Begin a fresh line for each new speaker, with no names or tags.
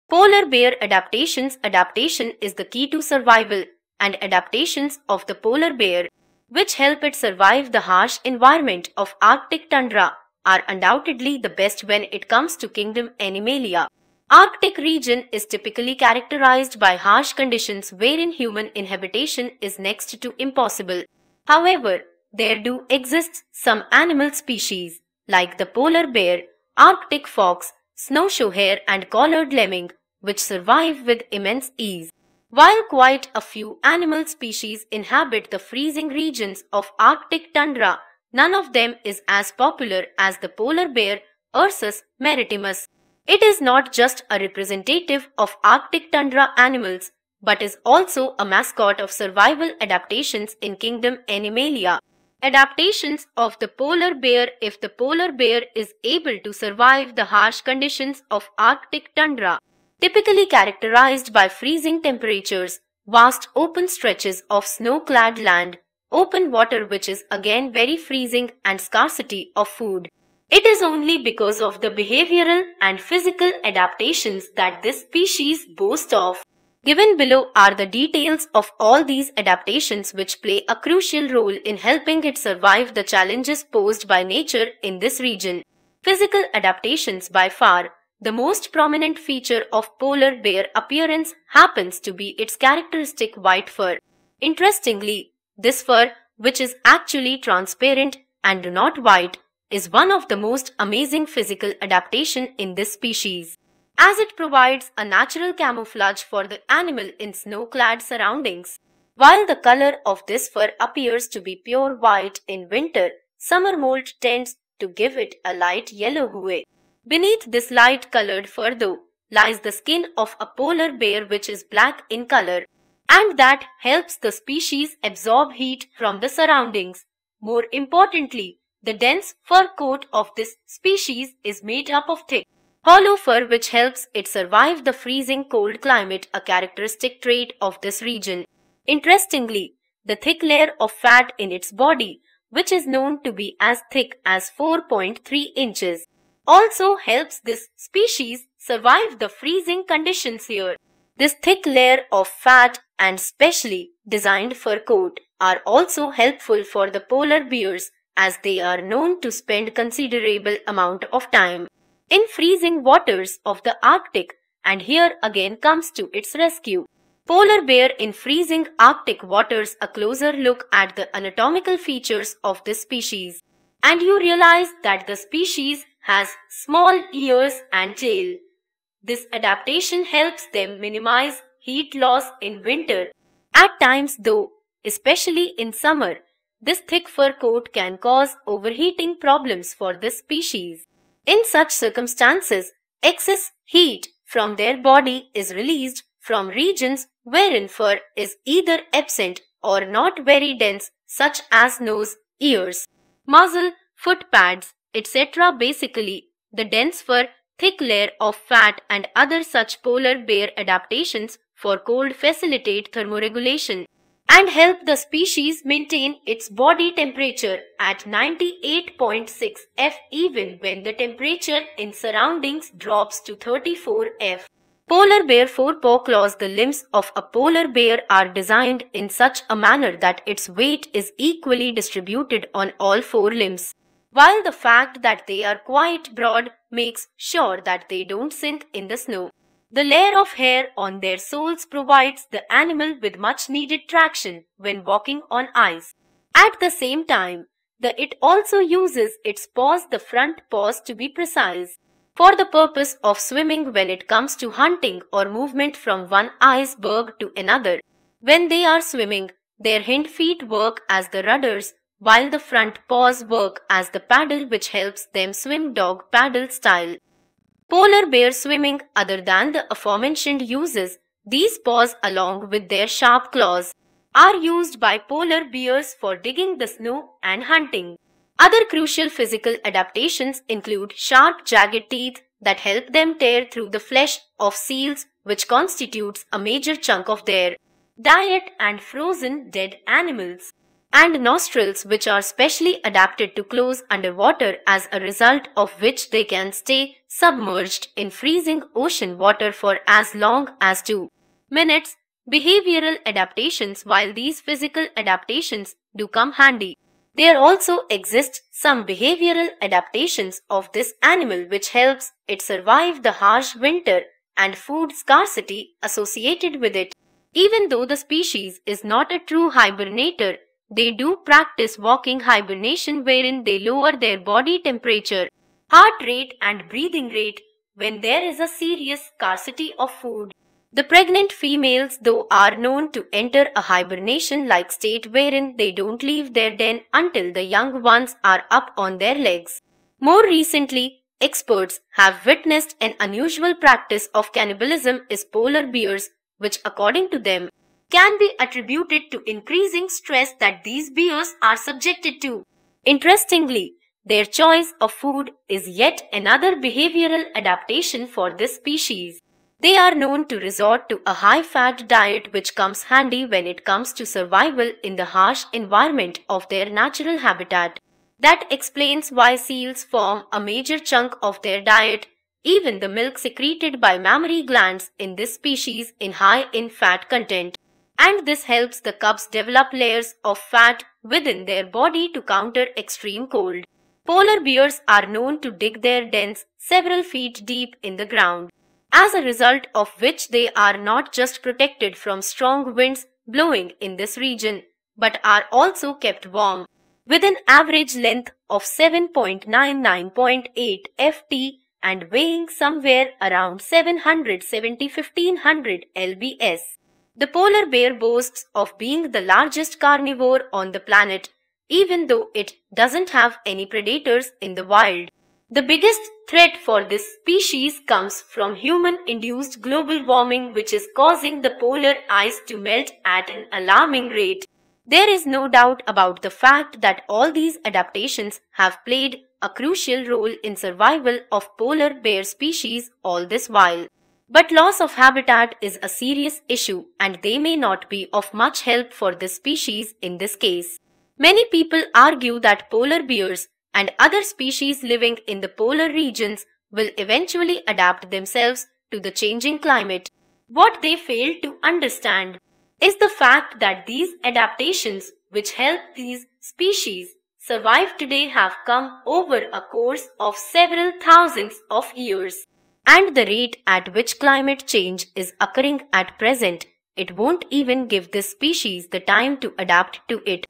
Polar bear adaptations. Adaptation is the key to survival, and adaptations of the polar bear, which help it survive the harsh environment of Arctic tundra, are undoubtedly the best when it comes to kingdom Animalia. Arctic region is typically characterized by harsh conditions wherein human inhabitation is next to impossible. However, there do exist some animal species like the polar bear, Arctic fox, snowshoe hare and collared lemming, which survive with immense ease. While quite a few animal species inhabit the freezing regions of Arctic tundra, none of them is as popular as the polar bear, Ursus maritimus. It is not just a representative of Arctic tundra animals, but is also a mascot of survival adaptations in kingdom Animalia. Adaptations of the polar bear. If the polar bear is able to survive the harsh conditions of Arctic tundra, typically characterized by freezing temperatures, vast open stretches of snow-clad land, open water which is again very freezing and scarcity of food. It is only because of the behavioral and physical adaptations that this species boasts of. Given below are the details of all these adaptations which play a crucial role in helping it survive the challenges posed by nature in this region. Physical adaptations. By far, the most prominent feature of polar bear appearance happens to be its characteristic white fur. Interestingly, this fur, which is actually transparent and not white, is one of the most amazing physical adaptation in this species, as it provides a natural camouflage for the animal in snow-clad surroundings. While the color of this fur appears to be pure white in winter, summer mold tends to give it a light yellow hue. Beneath this light-colored fur, though, lies the skin of a polar bear which is black in color, and that helps the species absorb heat from the surroundings. More importantly, the dense fur coat of this species is made up of thick, hollow fur which helps it survive the freezing cold climate, a characteristic trait of this region. Interestingly, the thick layer of fat in its body, which is known to be as thick as 4.3 inches, also helps this species survive the freezing conditions here. This thick layer of fat and specially designed fur coat are also helpful for the polar bears, as they are known to spend considerable amount of time in freezing waters of the Arctic, and here again comes to its rescue. Polar bear in freezing Arctic waters. A closer look at the anatomical features of this species, and you realize that the species has small ears and tail. This adaptation helps them minimize heat loss in winter. At times though, especially in summer, this thick fur coat can cause overheating problems for this species. In such circumstances, excess heat from their body is released from regions wherein fur is either absent or not very dense, such as nose, ears, muzzle, foot pads, etc. Basically, the dense fur, thick layer of fat and other such polar bear adaptations for cold facilitate thermoregulation and help the species maintain its body temperature at 98.6 F even when the temperature in surroundings drops to 34 F. Polar bear forepaw claws. The limbs of a polar bear are designed in such a manner that its weight is equally distributed on all four limbs, while the fact that they are quite broad makes sure that they don't sink in the snow. The layer of hair on their soles provides the animal with much needed traction when walking on ice. At the same time, it also uses its paws, the front paws to be precise, for the purpose of swimming when it comes to hunting or movement from one iceberg to another. When they are swimming, their hind feet work as the rudders, while the front paws work as the paddle which helps them swim dog paddle style. Polar bear swimming. Other than the aforementioned uses, these paws along with their sharp claws are used by polar bears for digging the snow and hunting. Other crucial physical adaptations include sharp jagged teeth that help them tear through the flesh of seals, which constitutes a major chunk of their diet, and frozen dead animals, and nostrils which are specially adapted to close underwater, as a result of which they can stay submerged in freezing ocean water for as long as 2 minutes. Behavioral adaptations. While these physical adaptations do come handy, there also exist some behavioral adaptations of this animal which helps it survive the harsh winter and food scarcity associated with it. Even though the species is not a true hibernator, they do practice walking hibernation wherein they lower their body temperature, heart rate and breathing rate when there is a serious scarcity of food. The pregnant females though are known to enter a hibernation-like state wherein they don't leave their den until the young ones are up on their legs. More recently, experts have witnessed an unusual practice of cannibalism is polar bears, which according to them can be attributed to increasing stress that these bears are subjected to. Interestingly, their choice of food is yet another behavioral adaptation for this species. They are known to resort to a high-fat diet which comes handy when it comes to survival in the harsh environment of their natural habitat. That explains why seals form a major chunk of their diet. Even the milk secreted by mammary glands in this species is high in fat content, and this helps the cubs develop layers of fat within their body to counter extreme cold. Polar bears are known to dig their dens several feet deep in the ground, as a result of which they are not just protected from strong winds blowing in this region, but are also kept warm, with an average length of 7.99.8 ft and weighing somewhere around 770–1500 lbs. The polar bear boasts of being the largest carnivore on the planet, even though it doesn't have any predators in the wild. The biggest threat for this species comes from human-induced global warming, which is causing the polar ice to melt at an alarming rate. There is no doubt about the fact that all these adaptations have played a crucial role in survival of polar bear species all this while. But loss of habitat is a serious issue and they may not be of much help for this species in this case. Many people argue that polar bears and other species living in the polar regions will eventually adapt themselves to the changing climate. What they fail to understand is the fact that these adaptations which help these species survive today have come over a course of several thousands of years. And the rate at which climate change is occurring at present, it won't even give this species the time to adapt to it.